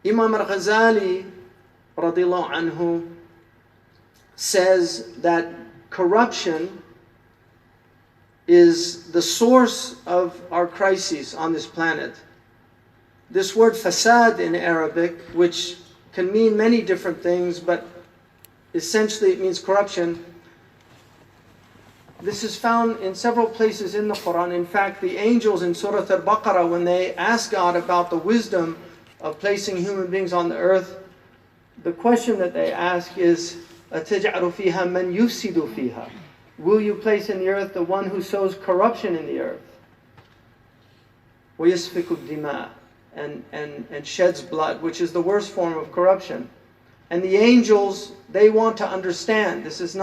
Imam al-Ghazali radiallahu anhu says that corruption is the source of our crises on this planet. This word fasad in Arabic, which can mean many different things, but essentially it means corruption. This is found in several places in the Quran. In fact, the angels in Surah Al-Baqarah, when they ask God about the wisdom of placing human beings on the earth, the question that they ask is, أَتَجْعَلُ فِيهَا مَنْ يُفْسِدُ فِيهَا? Will you place in the earth the one who sows corruption in the earth? وَيَسْفِكُ الدِّمَاء, and sheds blood, which is the worst form of corruption. And the angels, they want to understand. This is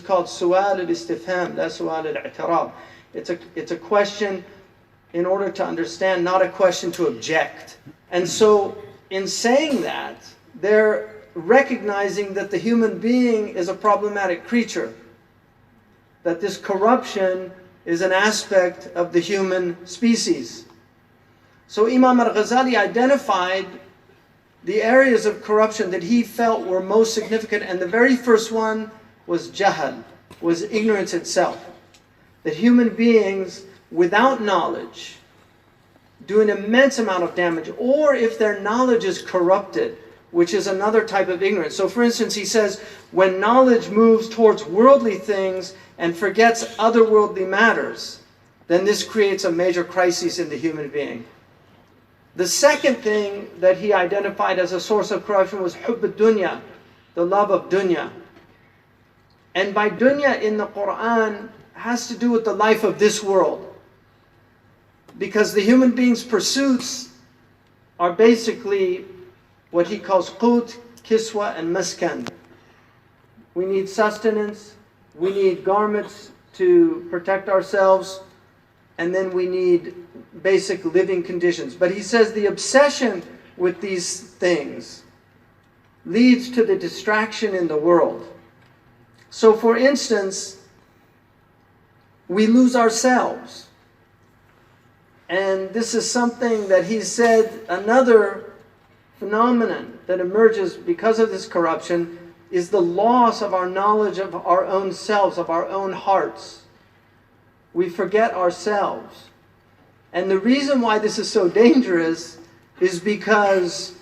called su'al al-istifham, la su'al al-i'tirab. It's a question in order to understand, not a question to object. And so, in saying that, they're recognizing that the human being is a problematic creature. That this corruption is an aspect of the human species. So Imam al-Ghazali identified the areas of corruption that he felt were most significant, and the very first one was jahal, was ignorance itself. That human beings without knowledge do an immense amount of damage, or if their knowledge is corrupted, which is another type of ignorance. So for instance, he says, when knowledge moves towards worldly things and forgets otherworldly matters, then this creates a major crisis in the human being. The second thing that he identified as a source of corruption was hubb ad-dunya, the love of dunya. And by dunya in the Quran has to do with the life of this world. Because the human being's pursuits are basically what he calls qut, kiswa, and maskan. We need sustenance, we need garments to protect ourselves, and then we need basic living conditions. But he says the obsession with these things leads to the distraction in the world. So for instance, we lose ourselves. And this is something that he said, another phenomenon that emerges because of this corruption is the loss of our knowledge of our own selves, of our own hearts. We forget ourselves. And the reason why this is so dangerous is because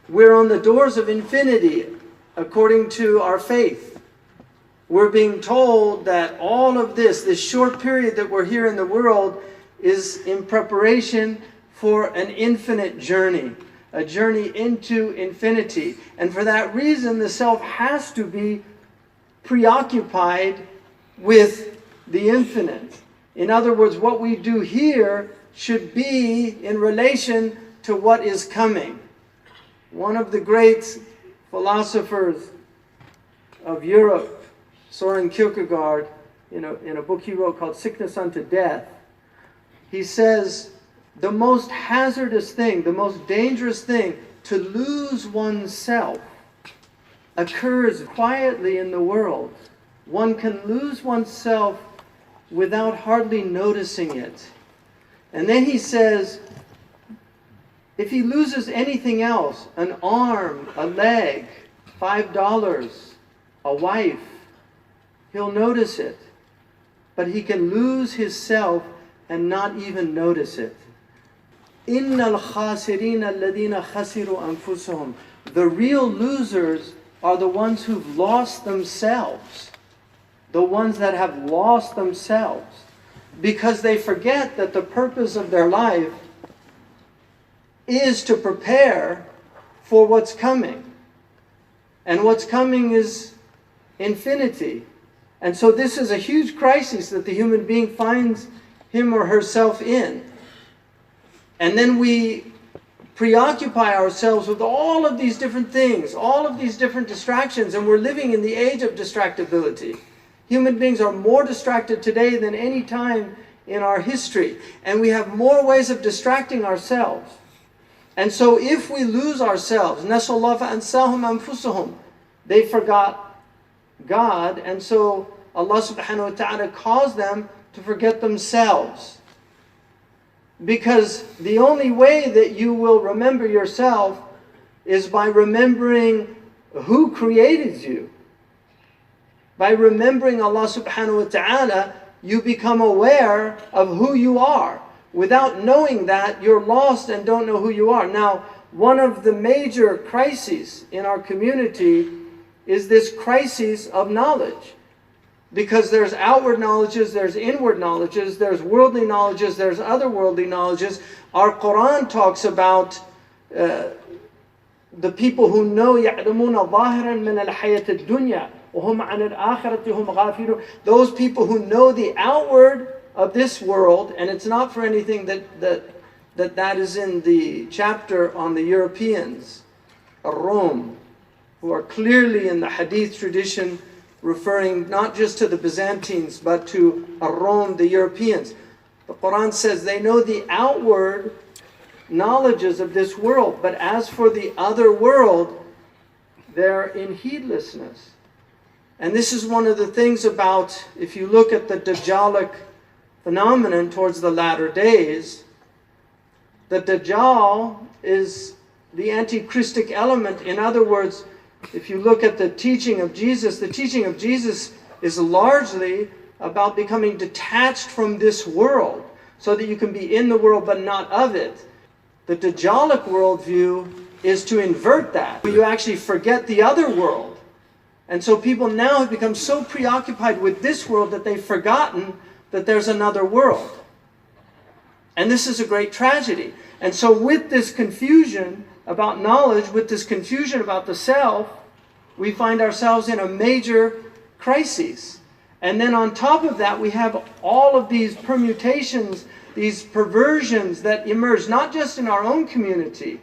we're on the doors of infinity according to our faith. We're being told that all of this short period that we're here in the world is in preparation for an infinite journey, a journey into infinity. And for that reason, the self has to be preoccupied with the infinite. In other words, what we do here should be in relation to what is coming. One of the great philosophers of Europe, Soren Kierkegaard, in a book he wrote called Sickness Unto Death, he says, the most hazardous thing, the most dangerous thing to lose oneself occurs quietly in the world. One can lose oneself without hardly noticing it. And then he says, if he loses anything else, an arm, a leg, $5, a wife, he'll notice it. But he can lose his self and not even notice it. Innal khasirina alladhina khasiru anfusahum. The real losers are the ones who've lost themselves. The ones that have lost themselves. Because they forget that the purpose of their life is to prepare for what's coming. And what's coming is infinity. And so this is a huge crisis that the human being finds him or herself in. And then we preoccupy ourselves with all of these different things, all of these different distractions, and we're living in the age of distractibility. Human beings are more distracted today than any time in our history. And we have more ways of distracting ourselves. And so if we lose ourselves, نَسُوا اللَّهَ فَأَنْسَاهُمْ أَنفُسَهُمْ, they forgot God, and so Allah subhanahu wa ta'ala caused them to forget themselves. Because the only way that you will remember yourself is by remembering who created you. By remembering Allah subhanahu wa ta'ala, you become aware of who you are. Without knowing that, you're lost and don't know who you are. Now, one of the major crises in our community is this crisis of knowledge. Because there's outward knowledges, there's inward knowledges, there's worldly knowledges, there's otherworldly knowledges. Our Quran talks about the people who know يَعْلَمُونَ ظَاهِرًا مِنَ الْحَيَةِ الدُّنْيَا وَهُمْ عَنِ الْآخِرَةِ هُمْ غَافِلُونَ. Those people who know the outward of this world, and it's not for anything that is in the chapter on the Europeans, Rome, who are clearly in the hadith tradition referring not just to the Byzantines but to Rome, the Europeans. The Quran says they know the outward knowledges of this world, but as for the other world, they're in heedlessness. And this is one of the things about, if you look at the Dajjalic phenomenon towards the latter days, the Dajjal is the anti-Christic element. In other words, if you look at the teaching of Jesus is largely about becoming detached from this world so that you can be in the world but not of it. The Dajjalic worldview is to invert that. You actually forget the other world. And so people now have become so preoccupied with this world that they've forgotten that there's another world. And this is a great tragedy. And so with this confusion about knowledge, with this confusion about the self, we find ourselves in a major crisis. And then on top of that, we have all of these permutations, these perversions that emerge, not just in our own community,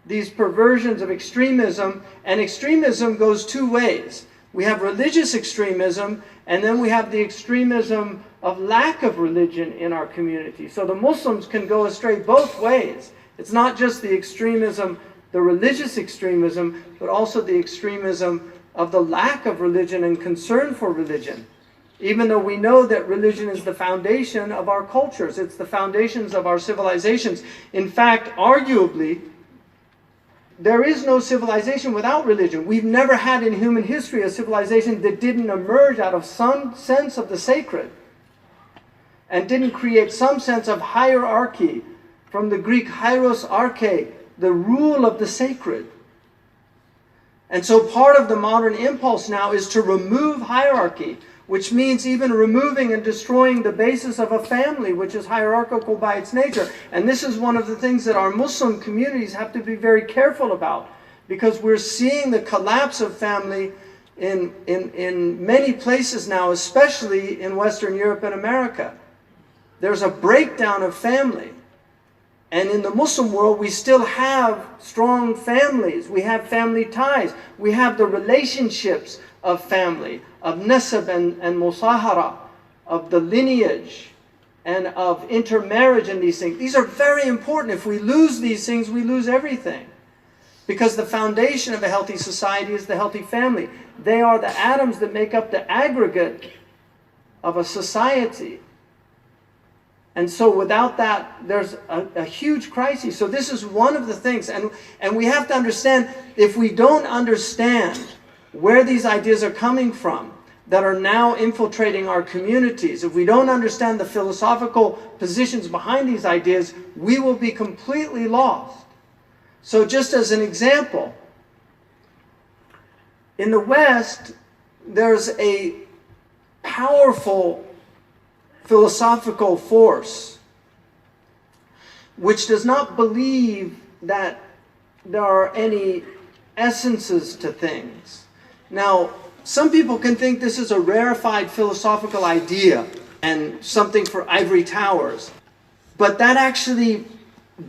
these perversions of extremism. And extremism goes two ways. We have religious extremism, and then we have the extremism of lack of religion in our community. So the Muslims can go astray both ways. It's not just the extremism, the religious extremism, but also the extremism of the lack of religion and concern for religion. Even though we know that religion is the foundation of our cultures, it's the foundations of our civilizations. In fact, arguably, there is no civilization without religion. We've never had in human history a civilization that didn't emerge out of some sense of the sacred and didn't create some sense of hierarchy, from the Greek hieros arche, the rule of the sacred. And so part of the modern impulse now is to remove hierarchy, which means even removing and destroying the basis of a family, which is hierarchical by its nature. And this is one of the things that our Muslim communities have to be very careful about, because we're seeing the collapse of family in many places now, especially in Western Europe and America. There's a breakdown of family. And in the Muslim world, we still have strong families. We have family ties. We have the relationships of family, of nasab and musahara, of the lineage, and of intermarriage and these things. These are very important. If we lose these things, we lose everything. Because the foundation of a healthy society is the healthy family. They are the atoms that make up the aggregate of a society. And so without that, there's a huge crisis. So this is one of the things. And we have to understand, if we don't understand where these ideas are coming from that are now infiltrating our communities, if we don't understand the philosophical positions behind these ideas, we will be completely lost. So just as an example, in the West, there's a powerful philosophical force which does not believe that there are any essences to things. Now, some people can think this is a rarefied philosophical idea and something for ivory towers, but that actually,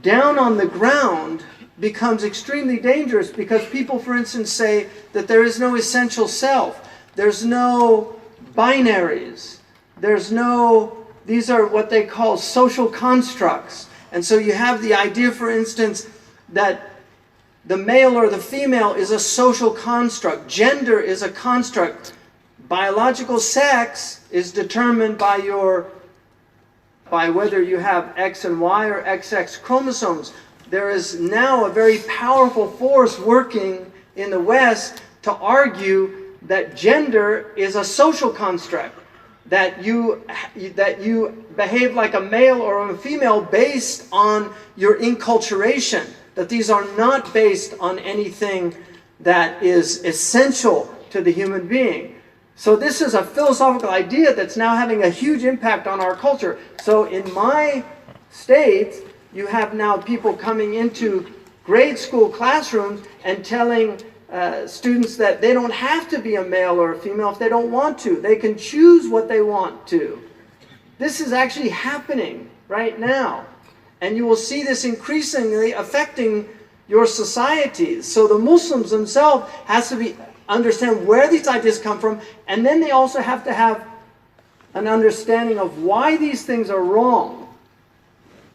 down on the ground, becomes extremely dangerous, because people, for instance, say that there is no essential self, there's no binaries, these are what they call social constructs. And so you have the idea, for instance, that the male or the female is a social construct. Gender is a construct. Biological sex is determined by whether you have X and Y or XX chromosomes. there is now a very powerful force working in the West to argue that gender is a social construct, that you behave like a male or a female based on your enculturation, that these are not based on anything that is essential to the human being. So this is a philosophical idea that's now having a huge impact on our culture. So in my state, you have now people coming into grade school classrooms and telling students that they don't have to be a male or a female if they don't want to. They can choose what they want to. This is actually happening right now. And you will see this increasingly affecting your societies. So the Muslims themselves has to understand where these ideas come from, and then they also have to have an understanding of why these things are wrong.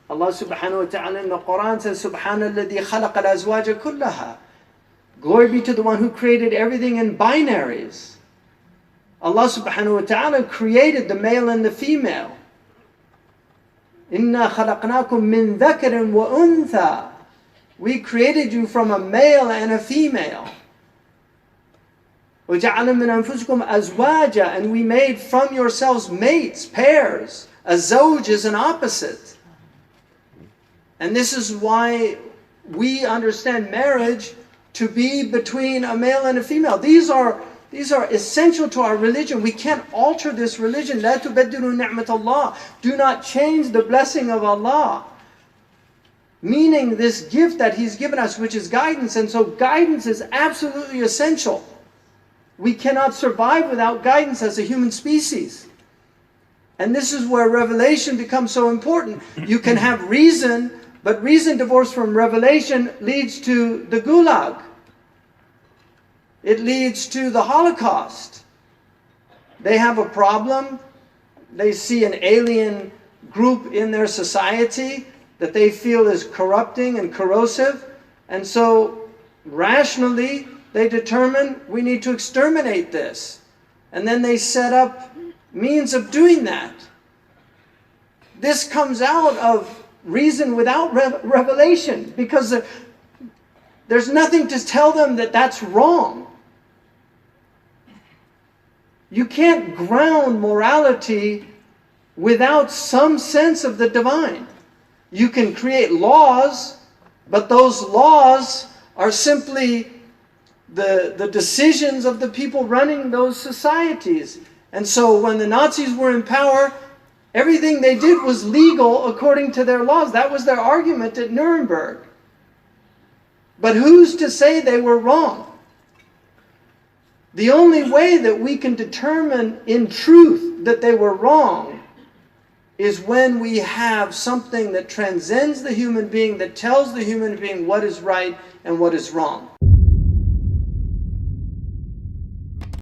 Allah subhanahu wa ta'ala in the Quran says, Subhanalladhi khalaqa al-azwaja kullaha. Glory be to the one who created everything in binaries. Allah subhanahu wa ta'ala created the male and the female. Inna khalaqnakum min dhakarin wa untha. We created you from a male and a female. وَجَعَلَ مِنْ أَنفُسِكُمْ أَزْوَاجًا. And we made from yourselves mates, pairs. A zawj is an opposite. And this is why we understand marriage to be between a male and a female. These are essential to our religion. We can't alter this religion. لَا تُبَدِّلُوا نِعْمَةَ اللَّهِ. Do not change the blessing of Allah. Meaning this gift that He's given us, which is guidance. And so guidance is absolutely essential. We cannot survive without guidance as a human species. And this is where revelation becomes so important. You can have reason, but reason divorced from revelation leads to the gulag. It leads to the Holocaust. They have a problem. They see an alien group in their society that they feel is corrupting and corrosive. And so rationally, they determine we need to exterminate this. And then they set up means of doing that. This comes out of reason without revelation, because there's nothing to tell them that that's wrong. You can't ground morality without some sense of the divine. You can create laws, but those laws are simply the decisions of the people running those societies. And so when the Nazis were in power, everything they did was legal according to their laws. That was their argument at Nuremberg. But who's to say they were wrong? The only way that we can determine in truth that they were wrong is when we have something that transcends the human being, that tells the human being what is right and what is wrong.